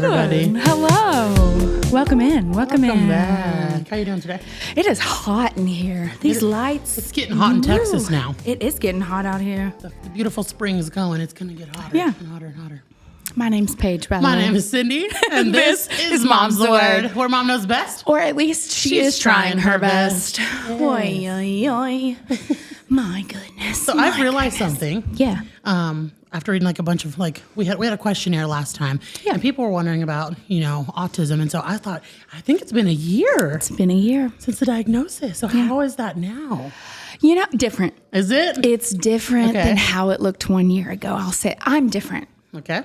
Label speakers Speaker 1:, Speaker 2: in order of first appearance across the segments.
Speaker 1: everybody.
Speaker 2: Hello. Welcome in. Welcome
Speaker 1: back. How you doing today?
Speaker 2: It is hot in here. These lights.
Speaker 1: It's getting hot in Texas now.
Speaker 2: It is getting hot out here.
Speaker 1: The beautiful spring is going. It's going to get hotter and hotter and hotter.
Speaker 2: My name's Paige, by the
Speaker 1: My
Speaker 2: way.
Speaker 1: name is Cyndi, and this is Mom's the Word, where Mom knows best.
Speaker 2: Or at least she is trying her best. Oy, oy, oy. My goodness.
Speaker 1: So I've realized something.
Speaker 2: Yeah.
Speaker 1: After reading like a bunch of we had a questionnaire last time, and people were wondering about autism, and so I thought I think it's been a year.
Speaker 2: It's been a year
Speaker 1: since the diagnosis. So how is that now?
Speaker 2: Different.
Speaker 1: Is it?
Speaker 2: It's different than how it looked 1 year ago. I'll say I'm different.
Speaker 1: Okay.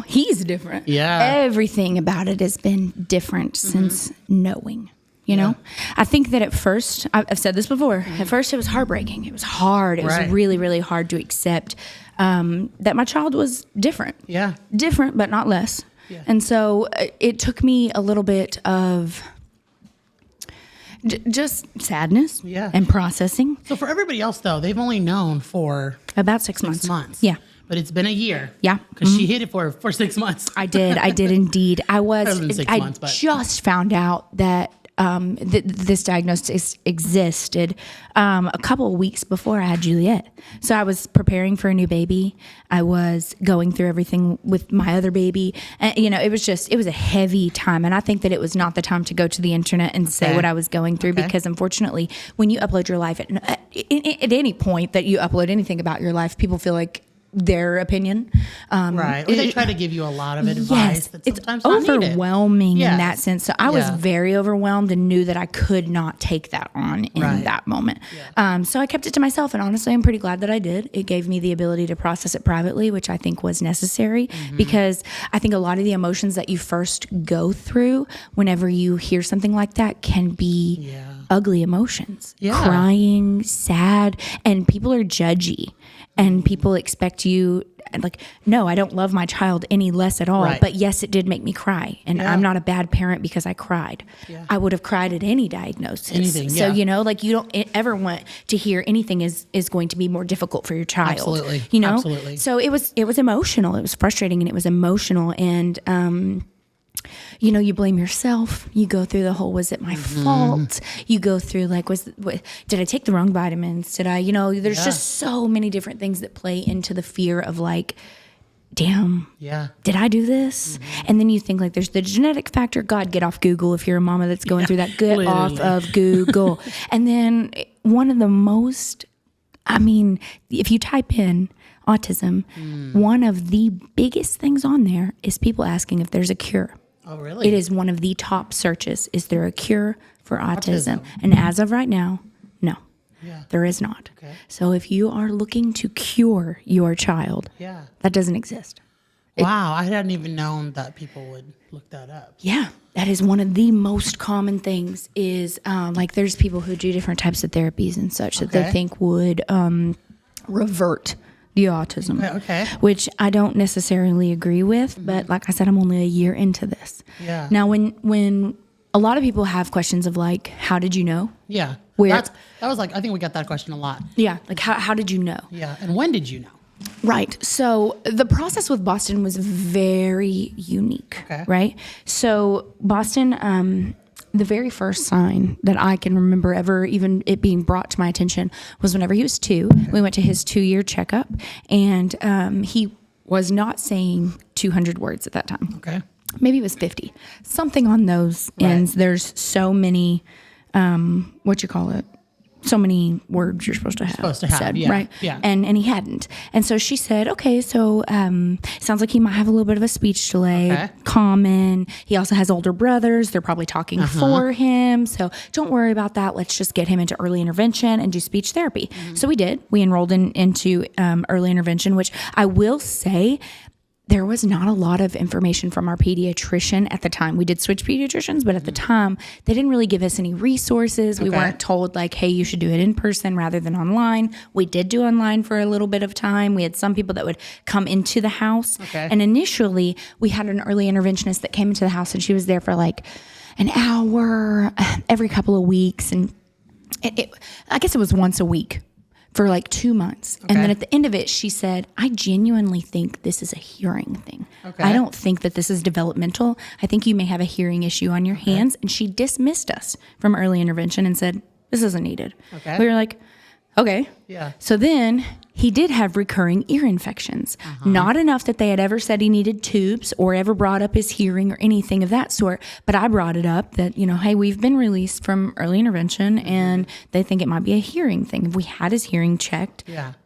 Speaker 2: He's different.
Speaker 1: Yeah.
Speaker 2: Everything about it has been different since knowing. I think that at first, I've said this before, at first it was heartbreaking. It was hard. It was really, really hard to accept that my child was different.
Speaker 1: Yeah.
Speaker 2: Different, but not less. Yeah. And so it took me a little bit of just sadness and processing.
Speaker 1: So for everybody else, though, they've only known for
Speaker 2: about 6 months. Yeah.
Speaker 1: But it's been a year.
Speaker 2: Yeah.
Speaker 1: Because she hid it for 6 months.
Speaker 2: I did indeed. I
Speaker 1: months, but
Speaker 2: just found out that this diagnosis existed a couple of weeks before I had Juliet. So I was preparing for a new baby. I was going through everything with my other baby. And, it was a heavy time. And I think that it was not the time to go to the internet and say what I was going through because unfortunately, when you upload your life at any point that you upload anything about your life, people feel like their opinion.
Speaker 1: Right. Or they try to give you a lot of advice that sometimes
Speaker 2: it's overwhelming
Speaker 1: in
Speaker 2: that sense. So I was very overwhelmed and knew that I could not take that on in that moment. Yeah. So I kept it to myself, and honestly, I'm pretty glad that I did. It gave me the ability to process it privately, which I think was necessary because I think a lot of the emotions that you first go through whenever you hear something like that can be ugly emotions. Crying, sad, and people are judgy. And people expect you, no, I don't love my child any less at all. Right. But yes, it did make me cry. And I'm not a bad parent because I cried. Yeah. I would have cried at any diagnosis.
Speaker 1: Anything,
Speaker 2: So, you don't ever want to hear anything is going to be more difficult for your child.
Speaker 1: Absolutely. Absolutely.
Speaker 2: So it was emotional. It was frustrating and it was emotional. And, you blame yourself. You go through the whole, was it my fault? You go through did I take the wrong vitamins? Did I, there's just so many different things that play into the fear of damn, did I do this? And then you think there's the genetic factor. God, get off Google if you're a mama that's going through that. Get off of Google. And then one of the most, if you type in autism, one of the biggest things on there is people asking if there's a cure.
Speaker 1: Oh, really?
Speaker 2: It is one of the top searches. Is there a cure for autism? And as of right now, no, there is not. Okay. So if you are looking to cure your child, that doesn't exist.
Speaker 1: Wow, I hadn't even known that people would look that up.
Speaker 2: Yeah, that is one of the most common things is there's people who do different types of therapies and such that they think would revert the autism, which I don't necessarily agree with, but like I said, I'm only a year into this. Yeah. Now, when a lot of people have questions of how did you know?
Speaker 1: Yeah. That was I think we got that question a lot.
Speaker 2: Yeah. How did you know?
Speaker 1: Yeah. And when did you know?
Speaker 2: Right. So the process with Boston was very unique. Okay. Right. So Boston, the very first sign that I can remember ever even it being brought to my attention was whenever he was 2. We went to his 2-year checkup, and he was not saying 200 words at that time. Okay. Maybe it was 50. Something on those ends. There's so many, so many words you're supposed to have said, right? Yeah. And he hadn't. And so she said, okay, so sounds like he might have a little bit of a speech delay, common. He also has older brothers. They're probably talking for him. So don't worry about that. Let's just get him into early intervention and do speech therapy. So we did. We enrolled into early intervention, which I will say, there was not a lot of information from our pediatrician at the time. We did switch pediatricians, but at the time, they didn't really give us any resources. We weren't told hey, you should do it in person rather than online. We did do online for a little bit of time. We had some people that would come into the house. Okay. And initially, we had an early interventionist that came into the house, and she was there for an hour every couple of weeks. And I guess it was once a week for like 2 months. And then at the end of it, she said, I genuinely think this is a hearing thing. I don't think that this is developmental. I think you may have a hearing issue on your hands. And she dismissed us from early intervention and said, this isn't needed. We were like, okay.
Speaker 1: Yeah.
Speaker 2: So then he did have recurring ear infections. Not enough that they had ever said he needed tubes or ever brought up his hearing or anything of that sort. But I brought it up that, hey, we've been released from early intervention and they think it might be a hearing thing. If we had his hearing checked,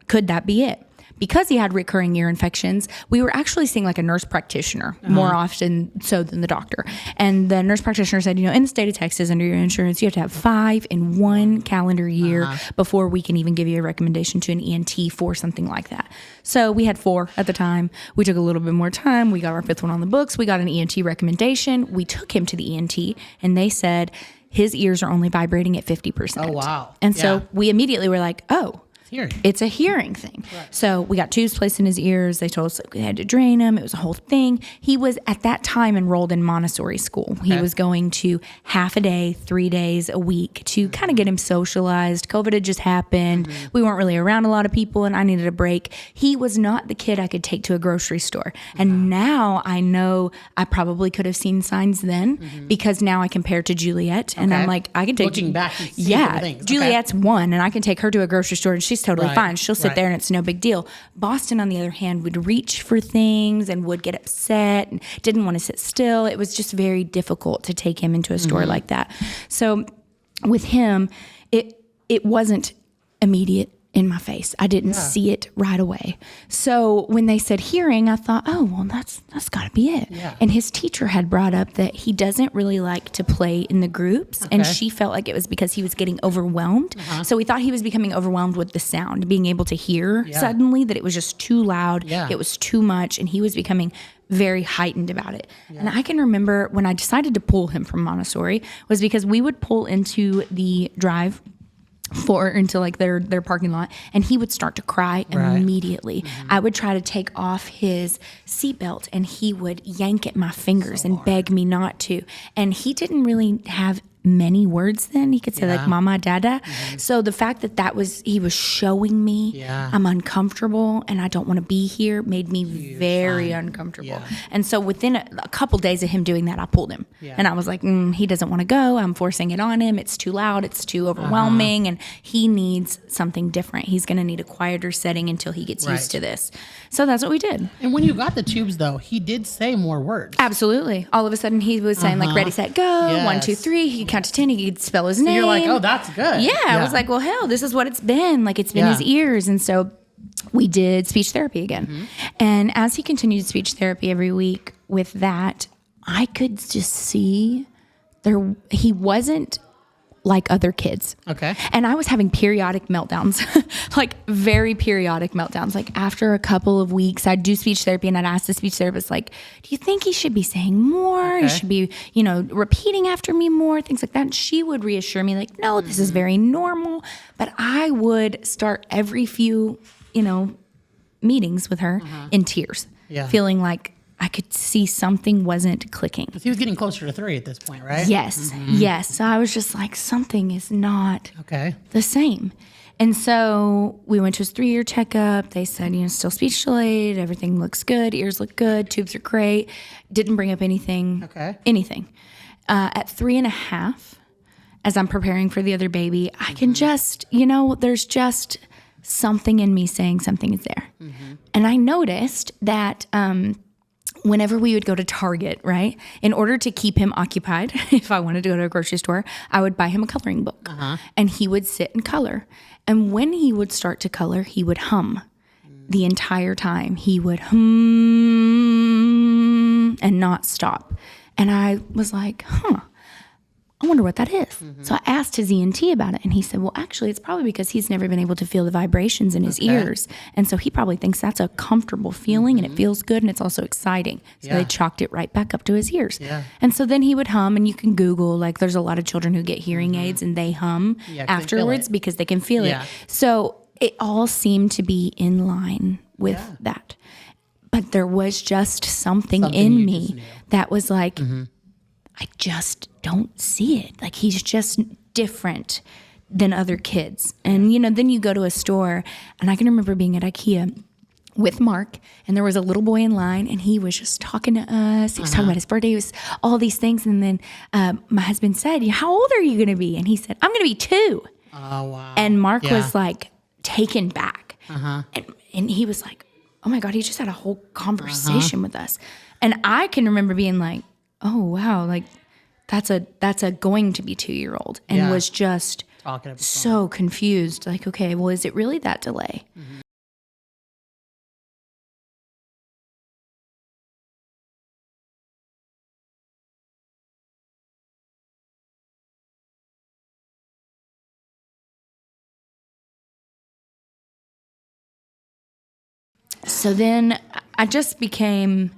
Speaker 2: could that be it? Because he had recurring ear infections, we were actually seeing like a nurse practitioner more often so than the doctor. And the nurse practitioner said, in the state of Texas, under your insurance, you have to have 5 in 1 calendar year before we can even give you a recommendation to an ENT for something like that. So we had 4 at the time. We took a little bit more time. We got our 5th one on the books. We got an ENT recommendation. We took him to the ENT and they said his ears are only vibrating at 50%.
Speaker 1: Oh, wow.
Speaker 2: And so we immediately were like, oh,
Speaker 1: hearing.
Speaker 2: It's a hearing thing. So we got tubes placed in his ears. They told us we had to drain him. It was a whole thing. He was at that time enrolled in Montessori school. He was going to half a day, 3 days a week to kind of get him socialized. COVID had just happened. We weren't really around a lot of people and I needed a break. He was not the kid I could take to a grocery store. And now I know I probably could have seen signs then because now I compare to Juliet and I'm like, I can take...
Speaker 1: Looking back and seeing things.
Speaker 2: Juliet's 1 and I can take her to a grocery store and she's totally fine. She'll sit there and it's no big deal. Boston, on the other hand, would reach for things and would get upset and didn't want to sit still. It was just very difficult to take him into a store like that. So with him, it wasn't immediate in my face. I didn't see it right away. So when they said hearing, I thought, oh, well, that's got to be it. And his teacher had brought up that he doesn't really like to play in the groups. And she felt like it was because he was getting overwhelmed. So we thought he was becoming overwhelmed with the sound, being able to hear suddenly that it was just too loud. It was too much. And he was becoming very heightened about it. And I can remember when I decided to pull him from Montessori was because we would pull into the drive into like their parking lot and he would start to cry immediately. I would try to take off his seatbelt and he would yank at my fingers and beg me not to. And he didn't really have many words then. He could say like mama, dada. So the fact that he was showing me I'm uncomfortable and I don't want to be here made me very uncomfortable. And so within a couple days of him doing that, I pulled him. And I was like, he doesn't want to go. I'm forcing it on him. It's too loud. It's too overwhelming. And he needs something different. He's going to need a quieter setting until he gets used to this. So that's what we did.
Speaker 1: And when you got the tubes though, he did say more words.
Speaker 2: Absolutely. All of a sudden he was saying like ready, set, go, 1, 2, 3. He could count to 10. He could spell his name.
Speaker 1: You're like, oh, that's good.
Speaker 2: Yeah. I was like, well, hell, this is what it's been. Like it's been his ears. And so we did speech therapy again. And as he continued speech therapy every week with that, I could just see he wasn't like other kids. And I was having periodic meltdowns, like very periodic meltdowns. Like after a couple of weeks, I'd do speech therapy and I'd ask the speech therapist, like, do you think he should be saying more? He should be, repeating after me more, things like that. And she would reassure me like, no, this is very normal. But I would start every few, meetings with her in tears, feeling like I could see something wasn't clicking.
Speaker 1: Because he was getting closer to 3 at this point, right?
Speaker 2: Yes, yes. So I was just like, something is not the same. And so we went to his 3-year checkup. They said, still speech delayed. Everything looks good. Ears look good. Tubes are great. Didn't bring up anything. Anything. At 3.5, as I'm preparing for the other baby, I can just, there's just something in me saying something is there. And I noticed that whenever we would go to Target, right, in order to keep him occupied, if I wanted to go to a grocery store, I would buy him a coloring book. And he would sit and color. And when he would start to color, he would hum the entire time. He would hum and not stop. And I was like, I wonder what that is. So I asked his ENT about it, and he said, well, actually, it's probably because he's never been able to feel the vibrations in his ears. And so he probably thinks that's a comfortable feeling, and it feels good, and it's also exciting. So they chalked it right back up to his ears. And so then he would hum, and you can Google, like there's a lot of children who get hearing aids, and they hum afterwards because they can feel it. So it all seemed to be in line with that. But there was just something in me that was like, I just don't see it. Like he's just different than other kids. And, then you go to a store, and I can remember being at IKEA with Mark, and there was a little boy in line, and he was just talking to us. He was talking about his birthday, all these things. And then my husband said, how old are you going to be? And he said, I'm going to be 2.
Speaker 1: Oh, wow.
Speaker 2: And Mark was like taken back. And he was like, oh my God, he just had a whole conversation with us. And I can remember being like, oh, wow, like that's a going to be 2-year-old, and was just so confused. Like, okay, well, is it really that delay? So then I just became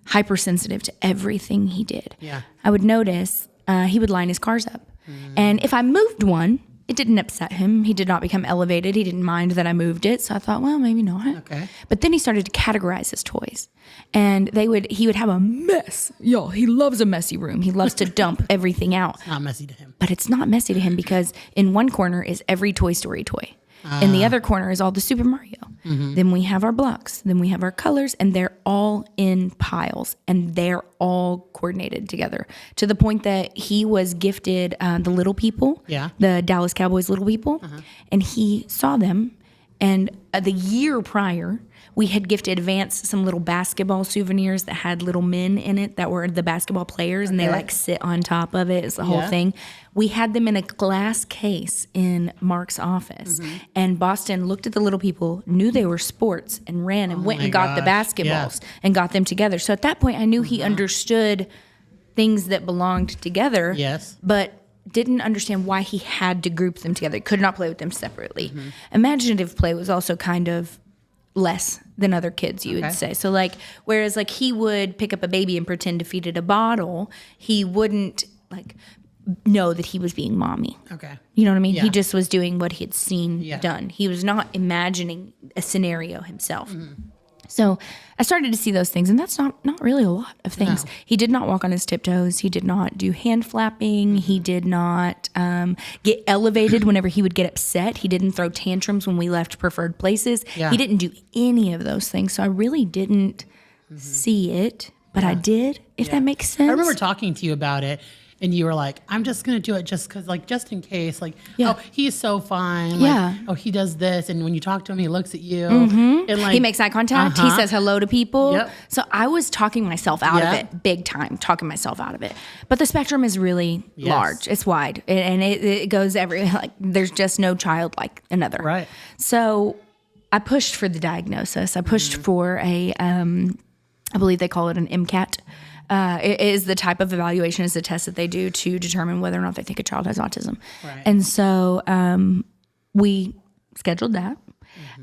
Speaker 2: hypersensitive to everything he did.
Speaker 1: Yeah.
Speaker 2: I would notice he would line his cars up. And if I moved one, it didn't upset him. He did not become elevated. He didn't mind that I moved it. So I thought, well, maybe not.
Speaker 1: Okay.
Speaker 2: But then he started to categorize his toys. And he would have a mess. Y'all, he loves a messy room. He loves to dump everything out.
Speaker 1: It's not messy to him.
Speaker 2: But it's not messy to him because in one corner is every Toy Story toy. In the other corner is all the Super Mario. Then we have our blocks. Then we have our colors, and they're all in piles, and they're all coordinated together to the point that he was gifted the Little People, the Dallas Cowboys Little People, and he saw them. And the year prior, we had gifted Vance some little basketball souvenirs that had little men in it that were the basketball players, and they like sit on top of it. It's the whole thing. We had them in a glass case in Mark's office, and Boston looked at the Little People, knew they were sports, and ran and went and got the basketballs and got them together. So at that point, I knew he understood things that belonged together, but didn't understand why he had to group them together. He could not play with them separately. Imaginative play was also kind of less than other kids, you would say. So like, whereas like he would pick up a baby and pretend to feed it a bottle, he wouldn't like know that he was being mommy.
Speaker 1: Okay.
Speaker 2: You know what I mean? He just was doing what he had seen done. He was not imagining a scenario himself. So I started to see those things, and that's not really a lot of things. No. He did not walk on his tiptoes. He did not do hand flapping. He did not get elevated whenever he would get upset. He didn't throw tantrums when we left preferred places. Yeah. He didn't do any of those things. So I really didn't see it, but I did, if that makes sense.
Speaker 1: I remember talking to you about it. And you were like, I'm just going to do it just because, like, just in case. Like, oh, he's so fine. Like, oh, he does this. And when you talk to him, he looks at you. And like,
Speaker 2: he makes eye contact. He says hello to people. So I was talking myself out of it big time, talking myself out of it. But the spectrum is really large. It's wide. And it goes like, there's just no child like another.
Speaker 1: Right.
Speaker 2: So I pushed for the diagnosis. I pushed for I believe they call it an MCAT. It is the type of evaluation, is the test that they do to determine whether or not they think a child has autism. Right. And so we scheduled that.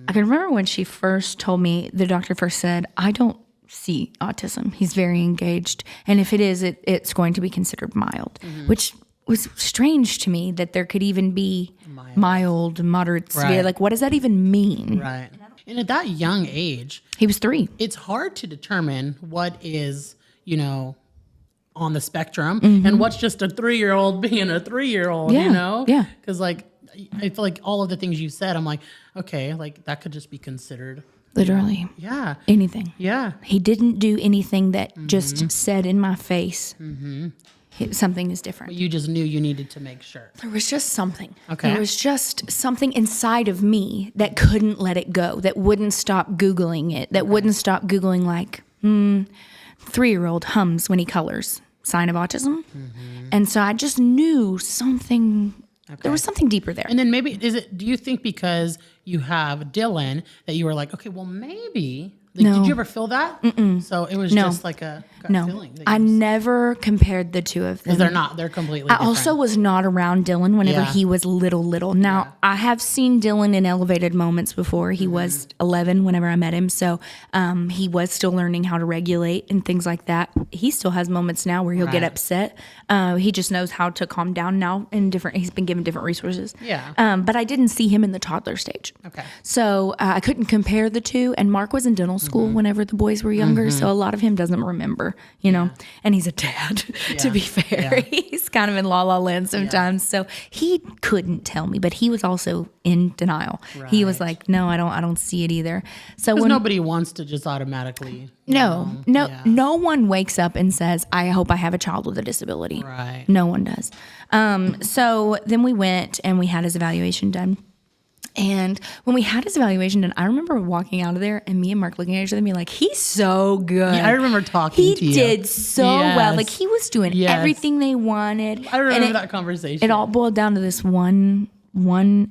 Speaker 2: I can remember when she first told me, the doctor first said, I don't see autism. He's very engaged. And if it is, it's going to be considered mild, which was strange to me that there could even be mild, moderate, severe. Like, what does that even mean?
Speaker 1: Right. And at that young age.
Speaker 2: He was 3.
Speaker 1: It's hard to determine what is, you know, on the spectrum and what's just a 3-year-old being a 3-year-old, you know?
Speaker 2: Yeah.
Speaker 1: Because, like, I feel like all of the things you said, I'm like, okay, like, that could just be considered.
Speaker 2: Literally.
Speaker 1: Yeah.
Speaker 2: Anything.
Speaker 1: Yeah.
Speaker 2: He didn't do anything that just said in my face, something is different.
Speaker 1: But you just knew you needed to make sure.
Speaker 2: There was just something.
Speaker 1: Okay.
Speaker 2: There was just something inside of me that couldn't let it go, that wouldn't stop Googling it, that wouldn't stop Googling, like, 3-year-old hums when he colors, sign of autism. And so I just knew something, there was something deeper there.
Speaker 1: And then maybe, do you think because you have Dylan that you were like, okay, well maybe, like, did you ever feel that? So it was just like a gut feeling.
Speaker 2: I never compared the two of them.
Speaker 1: Because they're completely different.
Speaker 2: I also was not around Dylan whenever he was little. Now, I have seen Dylan in elevated moments before. He was 11 whenever I met him. So he was still learning how to regulate and things like that. He still has moments now where he'll get upset. He just knows how to calm down now he's been given different resources.
Speaker 1: Yeah.
Speaker 2: But I didn't see him in the toddler stage.
Speaker 1: Okay.
Speaker 2: So I couldn't compare the two. And Mark was in dental school whenever the boys were younger. So a lot of him doesn't remember, you know, and he's a dad, to be fair. He's kind of in la la land sometimes. So he couldn't tell me, but he was also in denial. Right. He was like, no, I don't see it either. So when
Speaker 1: nobody wants to just automatically.
Speaker 2: No one wakes up and says, I hope I have a child with a disability.
Speaker 1: Right.
Speaker 2: No one does. So then we went and we had his evaluation done. And when we had his evaluation done, I remember walking out of there and me and Mark looking at each other and being like, he's so good.
Speaker 1: Yeah, I remember talking to you.
Speaker 2: He did so well. Like he was doing everything they wanted.
Speaker 1: I remember that conversation.
Speaker 2: It all boiled down to this one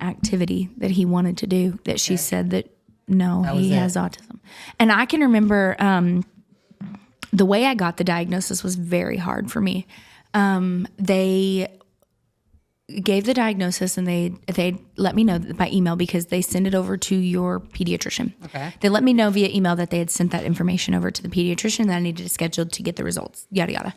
Speaker 2: activity that he wanted to do that she said that no, he has autism. And I can remember the way I got the diagnosis was very hard for me. They gave the diagnosis and they let me know by email because they send it over to your pediatrician.
Speaker 1: Okay.
Speaker 2: They let me know via email that they had sent that information over to the pediatrician that I needed to schedule to get the results, yada, yada.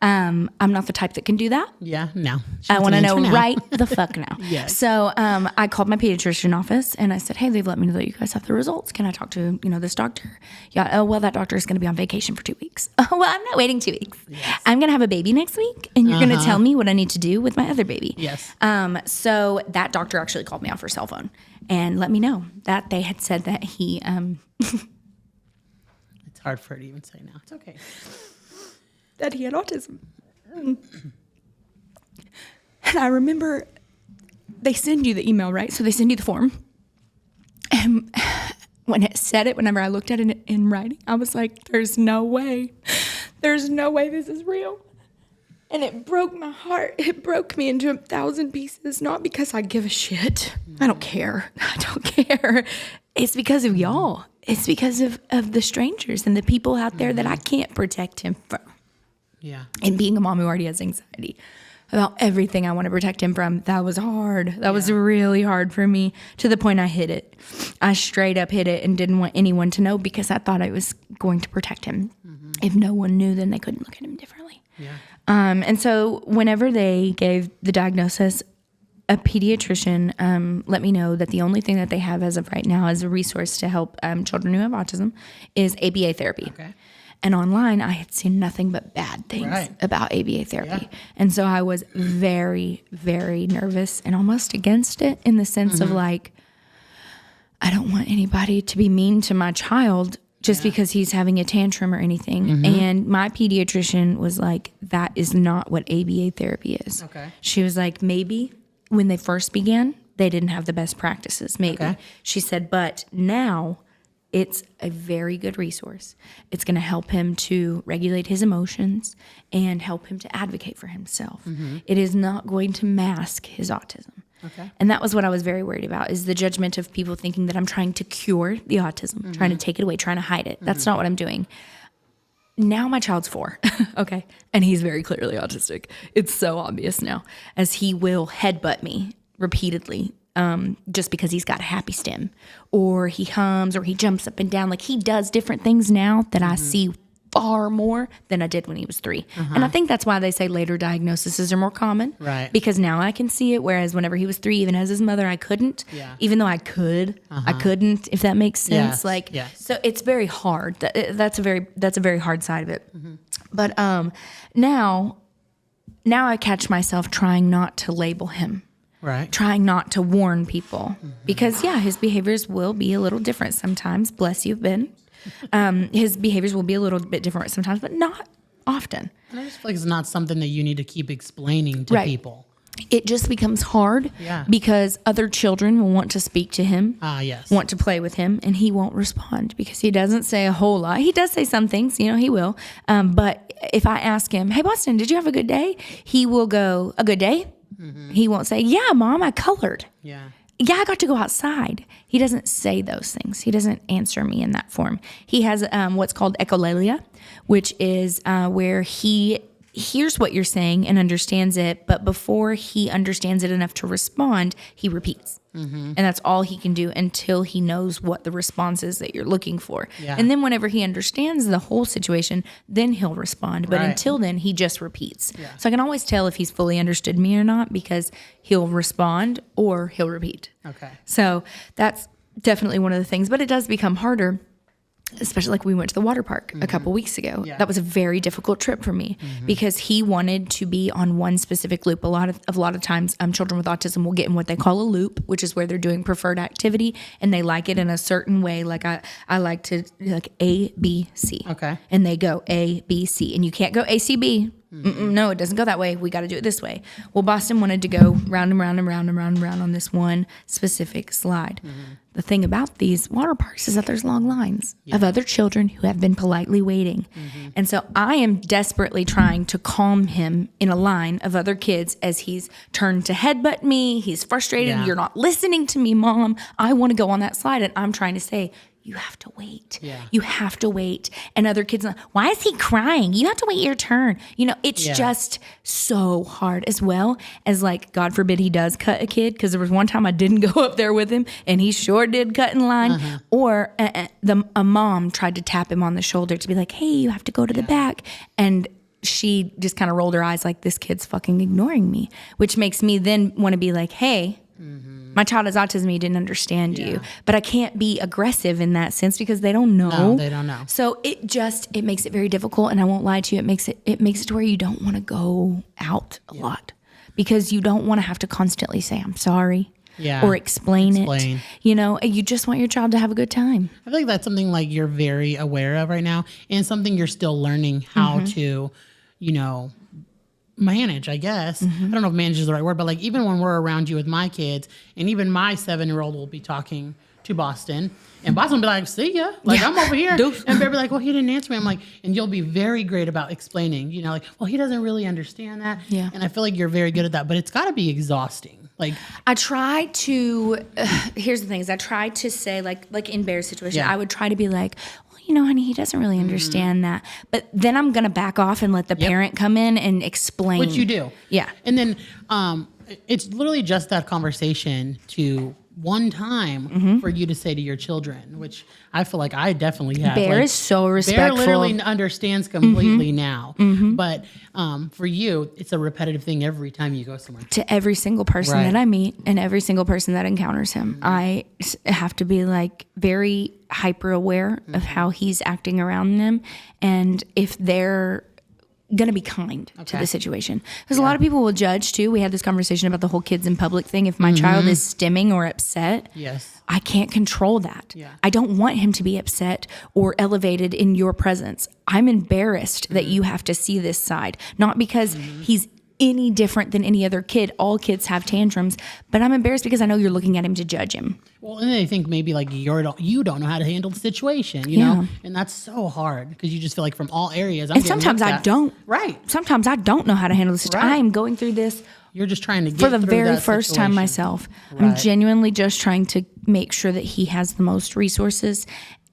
Speaker 2: I'm not the type that can do that.
Speaker 1: Yeah, no.
Speaker 2: I want to know right the fuck now.
Speaker 1: Yes.
Speaker 2: So I called my pediatrician office and I said, hey, they've let me know that you guys have the results. Can I talk to, this doctor? Yeah. Oh, well, that doctor is going to be on vacation for 2 weeks. Oh, well, I'm not waiting 2 weeks. Yes. I'm going to have a baby next week and you're going to tell me what I need to do with my other baby.
Speaker 1: Yes.
Speaker 2: So that doctor actually called me off her cell phone and let me know that they had said that he...
Speaker 1: It's hard for her to even say now. It's okay.
Speaker 2: That he had autism. And I remember they send you the email, right? So they send you the form. And when it said it, whenever I looked at it in writing, I was like, there's no way. There's no way this is real. And it broke my heart. It broke me into 1,000 pieces, not because I give a shit. I don't care. I don't care. It's because of y'all. It's because of the strangers and the people out there that I can't protect him from.
Speaker 1: Yeah.
Speaker 2: And being a mom who already has anxiety about everything I want to protect him from, that was hard. That was really hard for me to the point I hid it. I straight up hid it and didn't want anyone to know because I thought I was going to protect him. Mm-hmm. If no one knew, then they couldn't look at him differently.
Speaker 1: Yeah.
Speaker 2: And so whenever they gave the diagnosis, a pediatrician let me know that the only thing that they have as of right now as a resource to help children who have autism is ABA therapy.
Speaker 1: Okay.
Speaker 2: And online, I had seen nothing but bad things about ABA therapy. Yeah. And so I was very, very nervous and almost against it in the sense of like, I don't want anybody to be mean to my child just because he's having a tantrum or anything. Mm-hmm. And my pediatrician was like, that is not what ABA therapy is.
Speaker 1: Okay.
Speaker 2: She was like, maybe when they first began, they didn't have the best practices, maybe. Okay. She said, but now it's a very good resource. It's going to help him to regulate his emotions and help him to advocate for himself. Mm-hmm. It is not going to mask his autism.
Speaker 1: Okay.
Speaker 2: And that was what I was very worried about, is the judgment of people thinking that I'm trying to cure the autism, trying to take it away, trying to hide it. That's not what I'm doing. Now my child's 4, okay? And he's very clearly autistic. It's so obvious now, as he will headbutt me repeatedly. Just because he's got a happy stem, or he hums, or he jumps up and down. Like he does different things now that I see far more than I did when he was 3. And I think that's why they say later diagnoses are more common.
Speaker 1: Right.
Speaker 2: Because now I can see it, whereas whenever he was 3, even as his mother, I couldn't. Yeah. Even though I could, I couldn't, if that makes sense. So it's very hard. That's a very hard side of it. Mm-hmm. But now I catch myself trying not to label him.
Speaker 1: Right.
Speaker 2: Trying not to warn people because his behaviors will be a little different sometimes. Bless you, Ben. His behaviors will be a little bit different sometimes, but not often.
Speaker 1: And I just feel like it's not something that you need to keep explaining to people.
Speaker 2: It just becomes hard because other children will want to speak to him, want to play with him, and he won't respond because he doesn't say a whole lot. He does say some things, he will. But if I ask him, hey, Boston, did you have a good day? He will go, a good day? Mm-hmm. He won't say, yeah, Mom, I colored. Yeah, I got to go outside. He doesn't say those things. He doesn't answer me in that form. He has what's called echolalia, which is where he hears what you're saying and understands it, but before he understands it enough to respond, he repeats. And that's all he can do until he knows what the response is that you're looking for. Yeah. And then whenever he understands the whole situation, then he'll respond. But until then, he just repeats. Yeah. So I can always tell if he's fully understood me or not because he'll respond or he'll repeat. Okay. So that's definitely one of the things. But it does become harder, especially like we went to the water park a couple weeks ago. Yeah. That was a very difficult trip for me because he wanted to be on one specific loop. A lot of times, children with autism will get in what they call a loop, which is where they're doing preferred activity and they like it in a certain way. Like I like to like A, B, C. Okay. And they go A, B, C, and you can't go A, C, B. No, it doesn't go that way. We got to do it this way. Well, Boston wanted to go round and round and round and round and round on this one specific slide. The thing about these water parks is that there's long lines of other children who have been politely waiting. And so I am desperately trying to calm him in a line of other kids as he's turned to headbutt me. He's frustrated. Yeah. You're not listening to me, Mom. I want to go on that slide. And I'm trying to say, you have to wait. Yeah. You have to wait. And other kids, why is he crying? You have to wait your turn. You know, it's just so hard, as well as like, God forbid he does cut a kid. Because there was one time I didn't go up there with him and he sure did cut in line. Or a mom tried to tap him on the shoulder to be like, hey, you have to go to the back. And she just kind of rolled her eyes like, this kid's fucking ignoring me, which makes me then want to be like, hey, my child has autism, he didn't understand you. But I can't be aggressive in that sense because they don't know.
Speaker 1: No, they don't know.
Speaker 2: So it makes it very difficult, and I won't lie to you, it makes it to where you don't want to go out a lot because you don't want to have to constantly say, I'm sorry. Or explain it. You know, you just want your child to have a good time.
Speaker 1: I feel like that's something like you're very aware of right now and something you're still learning how to, you know, manage, I guess. I don't know if manage is the right word, but like even when we're around you with my kids, and even my 7-year-old will be talking to Boston, and Boston will be like, see ya, like I'm over here. And they'll be like, well, he didn't answer me. I'm like, and you'll be very great about explaining, you know, like, well, he doesn't really understand that. Yeah. And I feel like you're very good at that, but it's got to be exhausting. Like
Speaker 2: I try to, here's the thing is I try to say like in Bear's situation, I would try to be like, you know, honey, he doesn't really understand that. But then I'm going to back off and let the parent come in and explain.
Speaker 1: Which you do.
Speaker 2: Yeah.
Speaker 1: And then it's literally just that conversation to one time for you to say to your children, which I feel like I definitely have.
Speaker 2: Bear is so respectful.
Speaker 1: Bear literally understands completely now. But for you, it's a repetitive thing every time you go somewhere.
Speaker 2: To every single person that I meet and every single person that encounters him, I have to be like very hyper aware of how he's acting around them. And if they're going to be kind to the situation. Because a lot of people will judge too. We had this conversation about the whole kids in public thing. If my child is stimming or upset, I can't control that. I don't want him to be upset or elevated in your presence. I'm embarrassed that you have to see this side. Not because he's any different than any other kid. All kids have tantrums, but I'm embarrassed because I know you're looking at him to judge him.
Speaker 1: Well, and I think maybe like you don't know how to handle the situation, you know, and that's so hard because you just feel like from all areas.
Speaker 2: And sometimes I don't.
Speaker 1: Right.
Speaker 2: Sometimes I don't know how to handle the situation. I am going through this.
Speaker 1: You're just trying to get
Speaker 2: for the very first time myself. I'm genuinely just trying to make sure that he has the most resources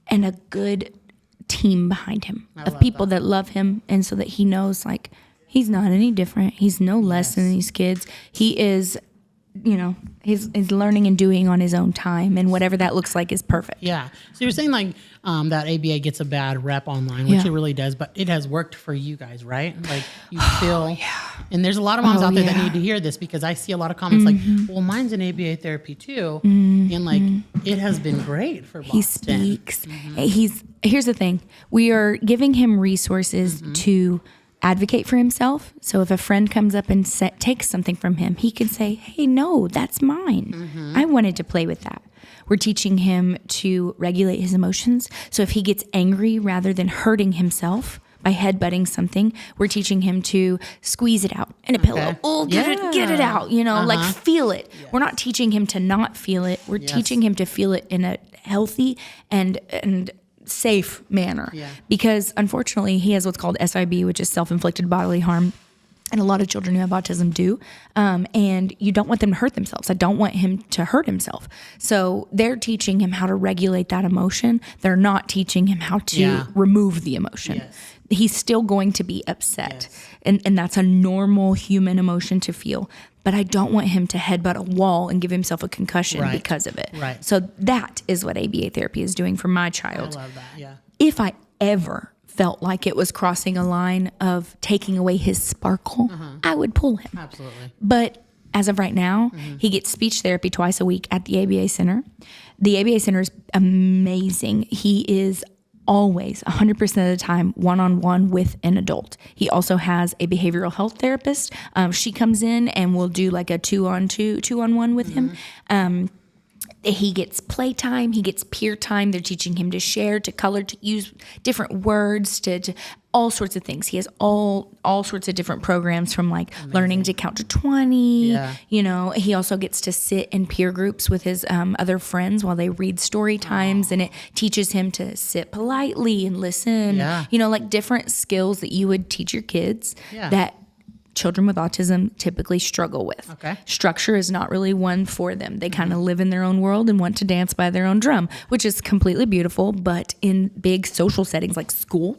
Speaker 2: and a good team behind him of people that love him, and so that he knows like he's not any different. He's no less than these kids. He is, you know, he's learning and doing on his own time, and whatever that looks like is perfect.
Speaker 1: Yeah. So you're saying like that ABA gets a bad rep online, which it really does, but it has worked for you guys, right? Like you feel, and there's a lot of moms out there that need to hear this because I see a lot of comments like, well, mine's in ABA therapy too. And like, it has been great for Boston.
Speaker 2: He speaks. Here's the thing. We are giving him resources to advocate for himself. So if a friend comes up and takes something from him, he can say, hey, no, that's mine. I wanted to play with that. We're teaching him to regulate his emotions. So if he gets angry rather than hurting himself by headbutting something, we're teaching him to squeeze it out in a pillow. Oh, get it out, you know, like feel it. We're not teaching him to not feel it. We're teaching him to feel it in a healthy and safe manner, because unfortunately he has what's called SIB, which is self-inflicted bodily harm, and a lot of children who have autism do, and you don't want them to hurt themselves. I don't want him to hurt himself. So they're teaching him how to regulate that emotion. They're not teaching him how to remove the emotion. he's still going to be upset. And that's a normal human emotion to feel. But I don't want him to headbutt a wall and give himself a concussion because of it.
Speaker 1: Right.
Speaker 2: So that is what ABA therapy is doing for my child.
Speaker 1: I love that, yeah.
Speaker 2: If I ever felt like it was crossing a line of taking away his sparkle, I would pull him.
Speaker 1: Absolutely.
Speaker 2: But as of right now, he gets speech therapy twice a week at the ABA Center. The ABA Center is amazing. He is always 100% of the time one-on-one with an adult. He also has a behavioral health therapist. She comes in and will do like a two-on-one with him. He gets playtime. He gets peer time. They're teaching him to share, to color, to use different words, to all sorts of things. He has all sorts of different programs from like learning to count to 20. Yeah. You know, he also gets to sit in peer groups with his other friends while they read story times, and it teaches him to sit politely and listen. Yeah. You know, like different skills that you would teach your kids that children with autism typically struggle with. Okay. Structure is not really one for them. They kind of live in their own world and want to dance by their own drum, which is completely beautiful. But in big social settings like school,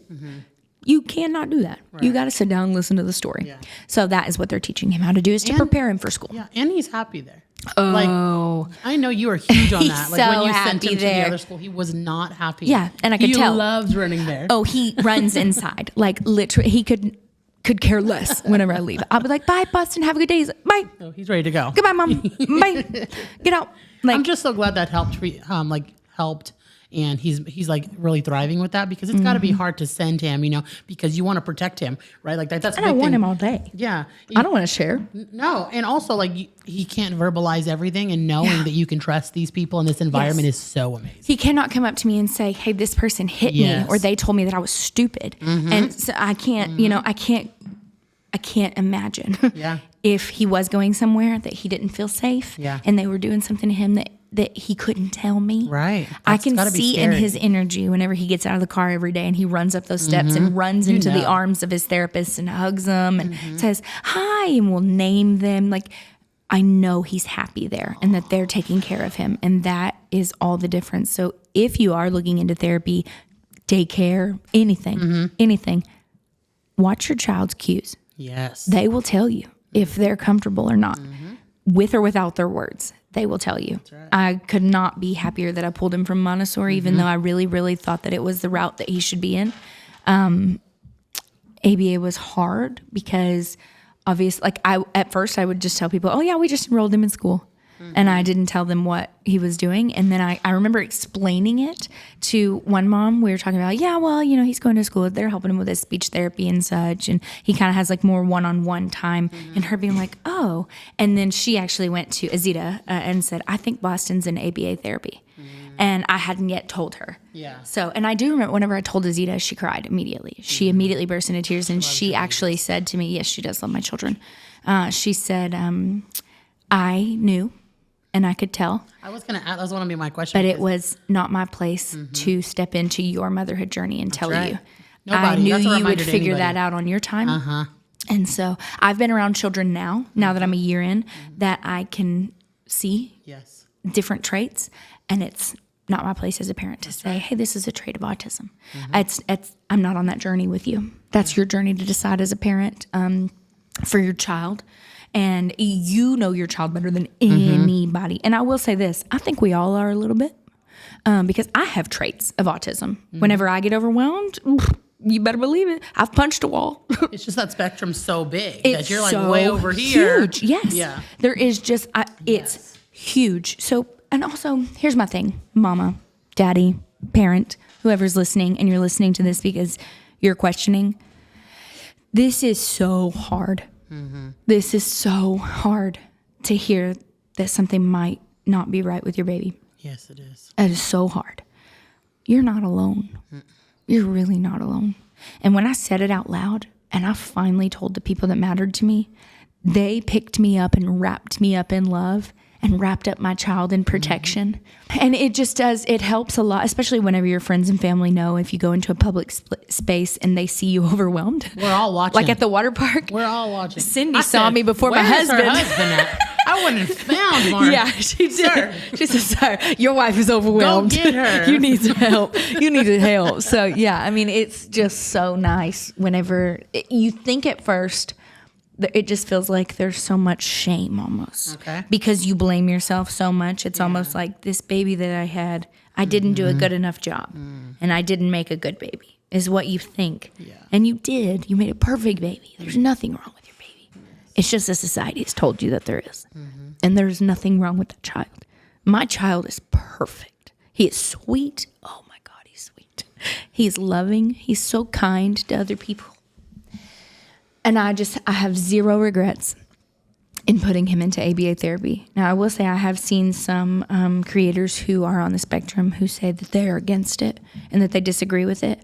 Speaker 2: you cannot do that. Right. You got to sit down and listen to the story. Yeah. So that is what they're teaching him how to do, is to prepare him for school. Yeah,
Speaker 1: and he's happy there.
Speaker 2: Oh.
Speaker 1: Like, I know you are huge on that. Like
Speaker 2: so
Speaker 1: when you sent him
Speaker 2: there.
Speaker 1: to the other school, he was not happy.
Speaker 2: Yeah, and I could tell.
Speaker 1: He loves running there.
Speaker 2: Oh, he runs inside. Like literally, he could care less whenever I leave. I'll be like, bye, Boston. Have a good day. He's like, bye.
Speaker 1: Oh, he's ready to go.
Speaker 2: Goodbye, Mom. Bye. Get out. Like,
Speaker 1: I'm just so glad that helped. And he's like really thriving with that, because it's got to be hard to send him, you know, because you want to protect him, right? Like that's.
Speaker 2: And I want him all day.
Speaker 1: Yeah,
Speaker 2: I don't want to share.
Speaker 1: No, and also like he can't verbalize everything, and knowing that you can trust these people in this environment is so amazing.
Speaker 2: He cannot come up to me and say, "Hey, this person hit me," or "They told me that I was stupid," and so I can't, you know, I can't imagine. If he was going somewhere that he didn't feel safe, and they were doing something to him that he couldn't tell me.
Speaker 1: Right.
Speaker 2: I can see in his energy whenever he gets out of the car every day and he runs up those steps and runs into the arms of his therapist and hugs them and says, hi, and will name them. Like, I know he's happy there and that they're taking care of him. And that is all the difference. So if you are looking into therapy, daycare, anything, watch your child's cues.
Speaker 1: Yes.
Speaker 2: They will tell you if they're comfortable or not, with or without their words. They will tell you. Right. I could not be happier that I pulled him from Montessori, even though I really, really thought that it was the route that he should be in. ABA was hard because obviously, like at first I would just tell people, oh yeah, we just enrolled him in school. And I didn't tell them what he was doing. And then I remember explaining it to one mom. We were talking about, yeah, well, you know, he's going to school. They're helping him with his speech therapy and such. And he kind of has like more one-on-one time. And her being like, oh. And then she actually went to Azita and said, I think Boston's in ABA therapy. And I hadn't yet told her. Yeah. So, and I do remember whenever I told Azita, she cried immediately. She immediately burst into tears. And she actually said to me, yes, she does love my children. She said, I knew. And I could tell.
Speaker 1: That was going to be my question.
Speaker 2: But it was not my place to step into your motherhood journey and tell you.
Speaker 1: Nobody.
Speaker 2: I knew you would figure that out on your time. And so I've been around children now that I'm a year in, that I can see different traits. And it's not my place as a parent to say, hey, this is a trait of autism. I'm not on that journey with you. That's your journey to decide as a parent for your child. And you know your child better than anybody. And I will say this, I think we all are a little bit, because I have traits of autism. Whenever I get overwhelmed, you better believe it, I've punched a wall.
Speaker 1: It's just that spectrum's so big that you're like way over here.
Speaker 2: Huge, yes. Yeah. There is just, it's huge. So, and also, here's my thing, mama, daddy, parent, whoever's listening, and you're listening to this because you're questioning, this is so hard. This is so hard to hear that something might not be right with your baby.
Speaker 1: Yes, it is.
Speaker 2: It is so hard. You're not alone. You're really not alone. And when I said it out loud and I finally told the people that mattered to me, they picked me up and wrapped me up in love and wrapped up my child in protection. And it just does, it helps a lot, especially whenever your friends and family know if you go into a public space and they see you overwhelmed.
Speaker 1: We're all watching.
Speaker 2: Like at the water park.
Speaker 1: We're all watching.
Speaker 2: Cindy saw me before my husband.
Speaker 1: Where's her husband at? I wouldn't have found more.
Speaker 2: Yeah, she did. Sir. She said, "Sir, your wife is overwhelmed.
Speaker 1: Go get her.
Speaker 2: You need some help. You needed help." So yeah, I mean, it's just so nice whenever you think at first. It just feels like there's so much shame almost.
Speaker 1: Okay.
Speaker 2: Because you blame yourself so much. It's almost like this baby that I had, I didn't do a good enough job. And I didn't make a good baby, is what you think.
Speaker 1: Yeah.
Speaker 2: And you did. You made a perfect baby. There's nothing wrong with your baby. It's just a society has told you that there is. And there's nothing wrong with the child. My child is perfect. He is sweet. Oh my God, he's sweet. He's loving. He's so kind to other people. And I have zero regrets in putting him into ABA therapy. Now, I will say I have seen some creators who are on the spectrum who say that they're against it and that they disagree with it.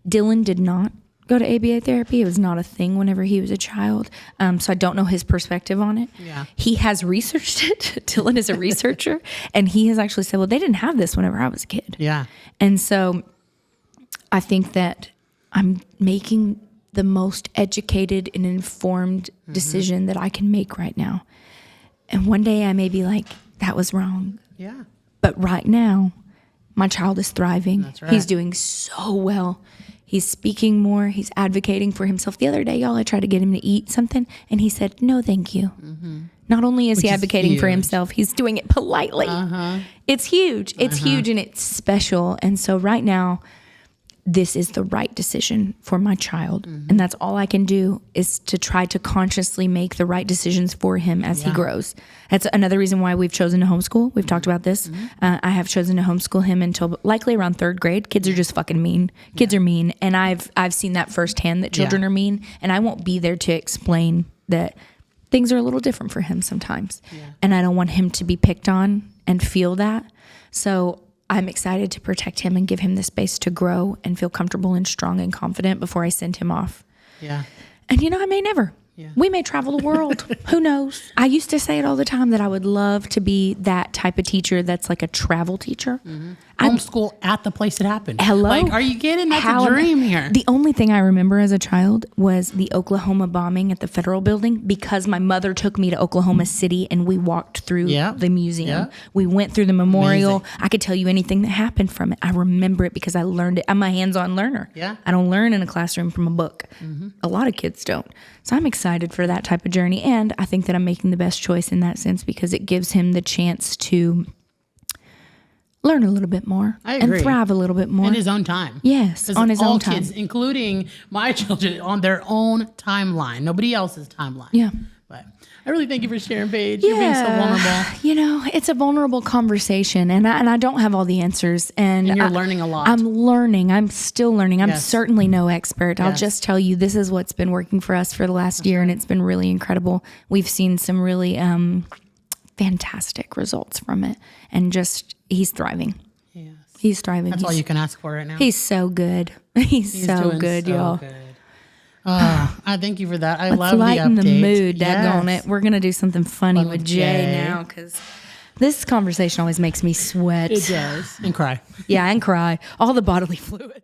Speaker 2: Dylan did not go to ABA therapy. It was not a thing whenever he was a child. So I don't know his perspective on it.
Speaker 1: Yeah.
Speaker 2: He has researched it. Dylan is a researcher. And he has actually said, well, they didn't have this whenever I was a kid.
Speaker 1: Yeah.
Speaker 2: And so I think that I'm making the most educated and informed decision that I can make right now. And one day I may be like, that was wrong.
Speaker 1: Yeah.
Speaker 2: But right now, my child is thriving.
Speaker 1: That's right.
Speaker 2: He's doing so well. He's speaking more. He's advocating for himself. The other day, y'all, I tried to get him to eat something, and he said, no, thank you. Not only is he advocating for himself, he's doing it politely. It's huge. It's huge, and it's special. And so right now, this is the right decision for my child. And that's all I can do is to try to consciously make the right decisions for him as he grows. That's another reason why we've chosen to homeschool. We've talked about this. I have chosen to homeschool him until likely around 3rd grade. Kids are just fucking mean. Kids are mean. And I've seen that firsthand that children are mean. And I won't be there to explain that things are a little different for him sometimes. And I don't want him to be picked on and feel that. So I'm excited to protect him and give him the space to grow and feel comfortable and strong and confident before I send him off.
Speaker 1: Yeah.
Speaker 2: And I may never.
Speaker 1: Yeah.
Speaker 2: We may travel the world. Who knows? I used to say it all the time that I would love to be that type of teacher that's like a travel teacher.
Speaker 1: Homeschool at the place it happened.
Speaker 2: Hello?
Speaker 1: Like, are you kidding? That's a dream here.
Speaker 2: The only thing I remember as a child was the Oklahoma bombing at the Federal Building because my mother took me to Oklahoma City and we walked through the museum.
Speaker 1: Yeah.
Speaker 2: We went through the memorial.
Speaker 1: Amazing.
Speaker 2: I could tell you anything that happened from it. I remember it because I learned it. I'm a hands-on learner.
Speaker 1: Yeah.
Speaker 2: I don't learn in a classroom from a book. A lot of kids don't. So I'm excited for that type of journey. And I think that I'm making the best choice in that sense because it gives him the chance to learn a little bit more and thrive a little bit more.
Speaker 1: In his own time.
Speaker 2: Yes, on his own time.
Speaker 1: All kids, including my children, on their own timeline. Nobody else's timeline.
Speaker 2: Yeah.
Speaker 1: But I really thank you for sharing, Paige. You're being so vulnerable.
Speaker 2: It's a vulnerable conversation, and I don't have all the answers. And
Speaker 1: you're learning a lot.
Speaker 2: I'm learning. I'm still learning. I'm certainly no expert. I'll just tell you, this is what's been working for us for the last year, and it's been really incredible. We've seen some really fantastic results from it, and he's thriving. Yes. He's thriving.
Speaker 1: That's all you can ask for right now.
Speaker 2: He's so good. He's so good, y'all.
Speaker 1: Good. I thank you for that.
Speaker 2: Let's
Speaker 1: love the update.
Speaker 2: lighten the mood, daggone it. We're going to do something funny with Jay now because this conversation always makes me sweat.
Speaker 1: It does. And cry.
Speaker 2: Yeah, and cry. All the bodily fluids.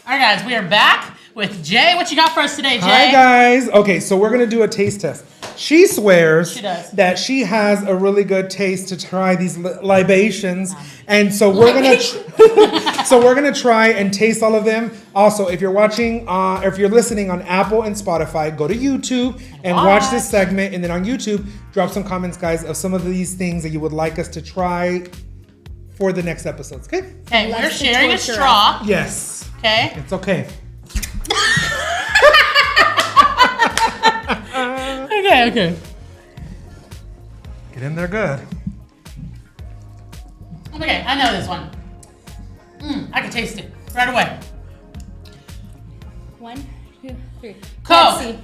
Speaker 1: All right, guys, we are back with Jay. What you got for us today, Jay?
Speaker 3: Hi, guys. Okay, so we're going to do a taste test. She swears that she has a really good taste to try these libations, and so we're gonna try and taste all of them. Also, if you're watching, if you're listening on Apple and Spotify, go to YouTube and watch this segment, and then on YouTube, drop some comments, guys, of some of these things that you would like us to try for the next episodes. Okay?
Speaker 1: Okay, we're sharing a straw.
Speaker 3: Yes.
Speaker 1: Okay.
Speaker 3: It's okay.
Speaker 1: Okay.
Speaker 3: Get in there good.
Speaker 1: Okay, I know this one. I can taste it right away.
Speaker 2: 1, 2, 3.
Speaker 1: Coke.
Speaker 2: Pepsi.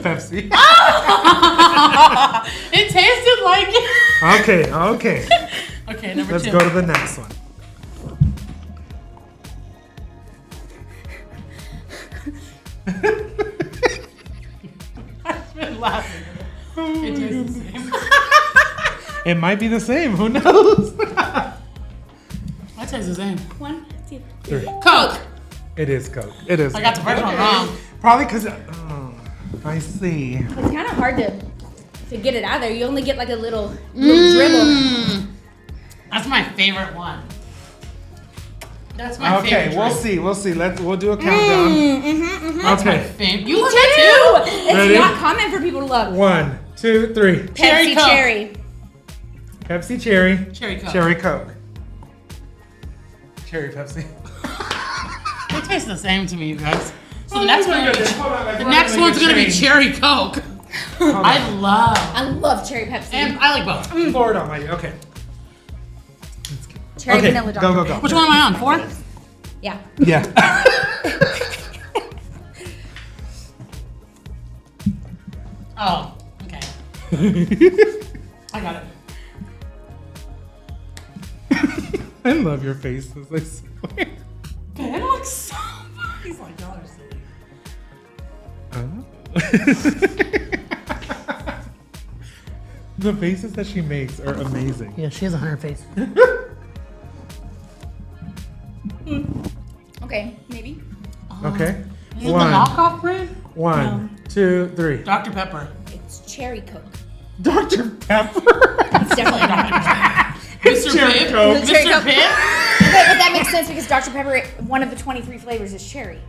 Speaker 3: Pepsi.
Speaker 1: It tasted like it.
Speaker 3: Okay.
Speaker 1: Okay, number 2.
Speaker 3: Let's go to the next one.
Speaker 1: I've been laughing. It tastes the same.
Speaker 3: It might be the same. Who knows?
Speaker 1: That tastes the same.
Speaker 2: 1, 2,
Speaker 3: 3.
Speaker 1: Coke.
Speaker 3: It is Coke. It is.
Speaker 1: I got the first one wrong.
Speaker 3: Probably because I see.
Speaker 2: It's kind of hard to to get it out of there. You only get like a little dribble.
Speaker 1: That's my favorite one. That's my favorite.
Speaker 3: Okay, we'll see. We'll do a countdown.
Speaker 1: That's my favorite. You love
Speaker 2: too.
Speaker 1: it too?
Speaker 2: It's
Speaker 3: Ready?
Speaker 2: not common for people to love.
Speaker 3: 1, 2, 3.
Speaker 2: Pepsi
Speaker 1: Coke.
Speaker 2: cherry.
Speaker 3: Pepsi cherry.
Speaker 1: Cherry Coke.
Speaker 3: Cherry Coke. Cherry Pepsi.
Speaker 1: They taste the same to me, you guys. So
Speaker 3: Oh,
Speaker 1: the next
Speaker 3: my
Speaker 1: one,
Speaker 3: goodness. Hold on,
Speaker 1: the next one's gonna be Cherry Coke. I
Speaker 2: love cherry Pepsi.
Speaker 1: and I like both.
Speaker 3: Lord Almighty. Okay.
Speaker 2: Cherry
Speaker 3: Okay,
Speaker 2: vanilla
Speaker 3: go.
Speaker 2: Dr.
Speaker 1: Which one am I on? 4?
Speaker 2: Yeah.
Speaker 3: Yeah.
Speaker 1: Oh, okay. I got it.
Speaker 3: I love your faces. I swear.
Speaker 1: It looks so funny. He's like, y'all are silly.
Speaker 3: The faces that she makes are amazing.
Speaker 1: Yeah, she has a 100 face.
Speaker 2: Okay, maybe.
Speaker 3: Okay.
Speaker 1: Is it the knockoff brand?
Speaker 3: 1, 2, 3.
Speaker 1: Dr. Pepper.
Speaker 2: It's cherry Coke.
Speaker 3: Dr. Pepper.
Speaker 2: It's definitely Dr. Pepper.
Speaker 1: Mr.
Speaker 3: Cherry
Speaker 1: Pibb?
Speaker 3: Coke.
Speaker 1: Mr.
Speaker 2: Cherry Coke.
Speaker 1: Pibb?
Speaker 2: But that makes sense because Dr. Pepper, one of the 23 flavors is cherry.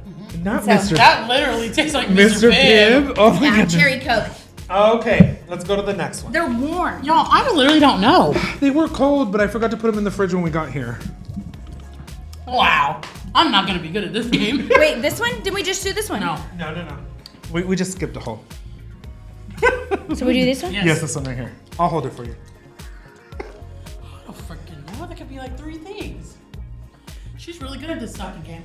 Speaker 3: Not
Speaker 2: So-
Speaker 3: Mr.
Speaker 1: That literally tastes like
Speaker 3: Mr. Pibb. Oh my
Speaker 2: Yeah,
Speaker 3: goodness.
Speaker 2: cherry Coke.
Speaker 3: Okay, let's go to the next one.
Speaker 2: They're warm.
Speaker 1: Y'all, I literally don't know.
Speaker 3: They were cold, but I forgot to put them in the fridge when we got here.
Speaker 1: Wow. I'm not gonna be good at this game.
Speaker 2: Wait, this one? Did we just do this one?
Speaker 1: No.
Speaker 3: No. We just skipped a hole.
Speaker 2: So we do this one?
Speaker 3: Yes, this one right here. I'll hold it for you.
Speaker 1: I don't freaking know. That could be like 3 things. She's really good at this stocking game.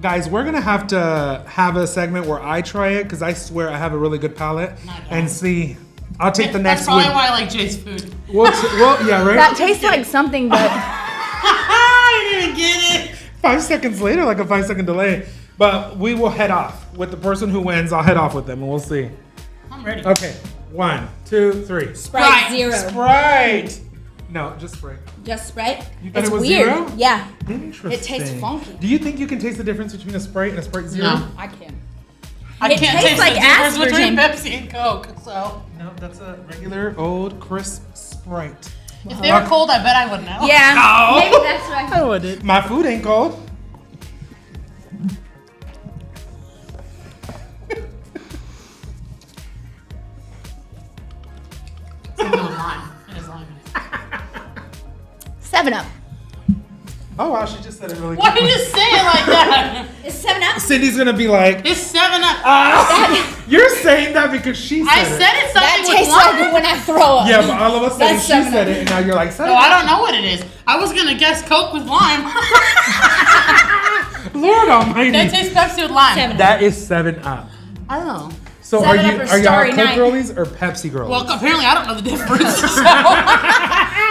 Speaker 3: Guys, we're gonna have to have a segment where I try it because I swear I have a really good palate
Speaker 1: I don't.
Speaker 3: and see. I'll take the next
Speaker 1: That's probably
Speaker 3: one.
Speaker 1: why I like Jay's food.
Speaker 3: Well, yeah, right.
Speaker 2: That tastes like something, but
Speaker 1: I didn't get it.
Speaker 3: 5 seconds later, like a 5-second delay. But we will head off with the person who wins. I'll head off with them, and we'll see.
Speaker 1: I'm ready.
Speaker 3: Okay, 1, 2, 3.
Speaker 2: Sprite zero.
Speaker 3: Sprite. No, just Sprite.
Speaker 2: Just Sprite?
Speaker 3: You thought
Speaker 2: It's
Speaker 3: it was
Speaker 2: weird.
Speaker 3: 0?
Speaker 2: Yeah.
Speaker 3: Interesting.
Speaker 2: It tastes funky.
Speaker 3: Do you think you can taste the difference between a Sprite and a Sprite Zero?
Speaker 1: No.
Speaker 2: I can.
Speaker 1: I
Speaker 2: It
Speaker 1: can't
Speaker 2: tastes
Speaker 1: taste
Speaker 2: like
Speaker 1: the difference between
Speaker 2: aspartame.
Speaker 1: Pepsi and Coke, so.
Speaker 3: No, that's a regular old crisp Sprite.
Speaker 1: If they were cold, I bet I would know.
Speaker 2: Yeah.
Speaker 3: Oh.
Speaker 2: Maybe that's why.
Speaker 1: I wouldn't.
Speaker 3: My food ain't cold.
Speaker 1: It's lime. It is lime.
Speaker 2: 7-Up.
Speaker 3: Oh wow, she just said it really
Speaker 1: Why
Speaker 3: quickly.
Speaker 1: did you say it like that?
Speaker 2: Is 7-Up?
Speaker 3: Cindy's gonna be like,
Speaker 1: It's 7-Up.
Speaker 3: you're saying that because she said
Speaker 1: I
Speaker 3: it.
Speaker 1: said it
Speaker 2: That
Speaker 1: something with
Speaker 2: tastes
Speaker 1: lime.
Speaker 2: like when I throw up.
Speaker 3: Yeah, but all of a sudden
Speaker 2: That's
Speaker 3: she
Speaker 2: 7-Up.
Speaker 3: said it, and now you're like,
Speaker 1: No, I don't know what it is. I was gonna guess Coke with lime.
Speaker 3: Lord Almighty.
Speaker 1: That tastes Pepsi with lime.
Speaker 2: 7-Up.
Speaker 3: That is 7-Up.
Speaker 1: Oh.
Speaker 3: So
Speaker 2: 7-Up or
Speaker 3: are y'all
Speaker 2: Starry
Speaker 3: Coke
Speaker 2: Night?
Speaker 3: girlies or Pepsi girlies?
Speaker 1: Well, apparently I don't know the difference. So.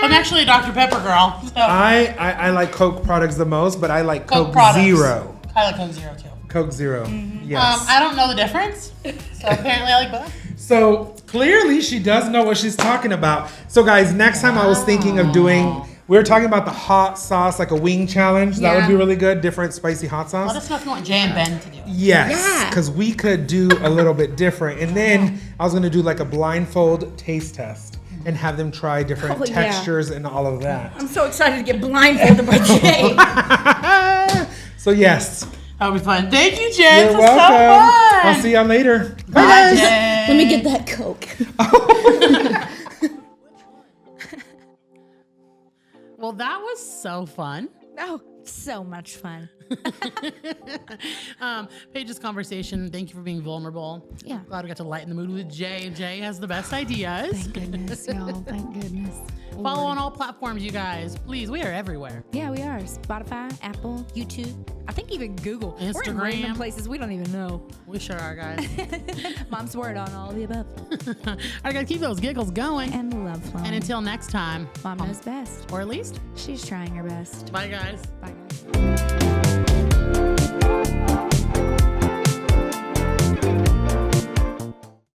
Speaker 1: I'm actually a Dr. Pepper girl. So.
Speaker 3: I like Coke products the most, but I like Coke
Speaker 1: products.
Speaker 3: Zero.
Speaker 1: I like Coke Zero too.
Speaker 3: Coke Zero. Yes.
Speaker 1: I don't know the difference. So apparently I like both.
Speaker 3: So clearly she does know what she's talking about. So guys, next time I was thinking of doing, we were talking about the hot sauce, like a wing challenge. That would
Speaker 2: Yeah.
Speaker 3: be really good. Different spicy hot
Speaker 1: Let
Speaker 3: sauce.
Speaker 1: us know if you want Jay and Ben to do it.
Speaker 3: Yes,
Speaker 2: Yeah.
Speaker 3: because we could do a little bit different. And then I was gonna do like a blindfold taste test and have them try different
Speaker 2: Oh, yeah.
Speaker 3: textures and all of that.
Speaker 2: I'm so excited to get blindfolded by Jay.
Speaker 3: So yes,
Speaker 1: That'll be fun. Thank you, Jay.
Speaker 3: you're
Speaker 1: This was
Speaker 3: welcome.
Speaker 1: so fun.
Speaker 3: I'll see y'all later. Bye
Speaker 1: Bye,
Speaker 3: guys.
Speaker 1: Jay.
Speaker 2: Let me get that Coke.
Speaker 1: Well, that was so fun.
Speaker 2: Oh, so much fun.
Speaker 1: Paige's conversation. Thank you for being vulnerable.
Speaker 2: Yeah.
Speaker 1: Glad we got to lighten the mood with Jay. Jay has the best ideas.
Speaker 2: Thank goodness, y'all. Thank goodness.
Speaker 1: Follow on all platforms, you guys. Please, we are everywhere.
Speaker 2: Yeah, we are. Spotify, Apple, YouTube. I think even Google. We're in
Speaker 1: Instagram.
Speaker 2: random places we don't even know.
Speaker 1: We sure are, guys.
Speaker 2: Mom's word on all of the above.
Speaker 1: All right, guys, keep those giggles going.
Speaker 2: And the love flowing.
Speaker 1: And until next time,
Speaker 2: Mom knows best.
Speaker 1: or at least,
Speaker 2: She's trying her best.
Speaker 1: bye, guys.
Speaker 2: Bye, guys.